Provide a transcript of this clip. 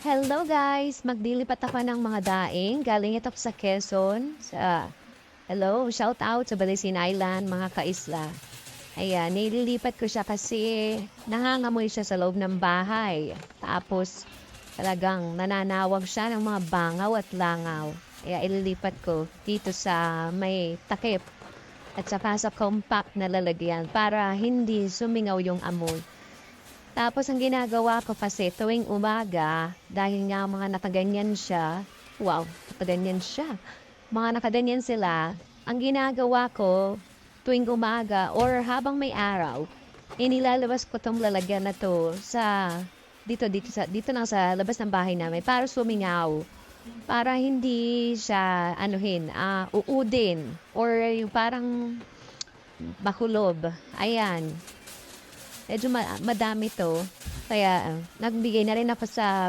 Hello guys! Magdilipat ako ng mga daing. Galing ito sa Quezon. Hello, shout out sa Balisin Island, mga kaisla. Ayan, nililipat ko siya kasi nangangamoy siya sa loob ng bahay. Tapos talagang nananawag siya ng mga bangaw at langaw. Kaya ililipat ko dito sa may takip at saka sa compact na lalagyan para hindi sumingaw yung amoy. Tapos ang ginagawa ko kasi tuwing umaga, dahil nga mga nakaganyan siya, wow, nakaganyan siya. Mga nakaganyan sila, ang ginagawa ko tuwing umaga or habang may araw, inilalabas ko tong lalagyan na to sa dito lang sa labas ng bahay namin para sumingaw. Para hindi siya uudin or yung parang bakulob. Ayan. Medyo madami to. Kaya nagbigay na rin ako sa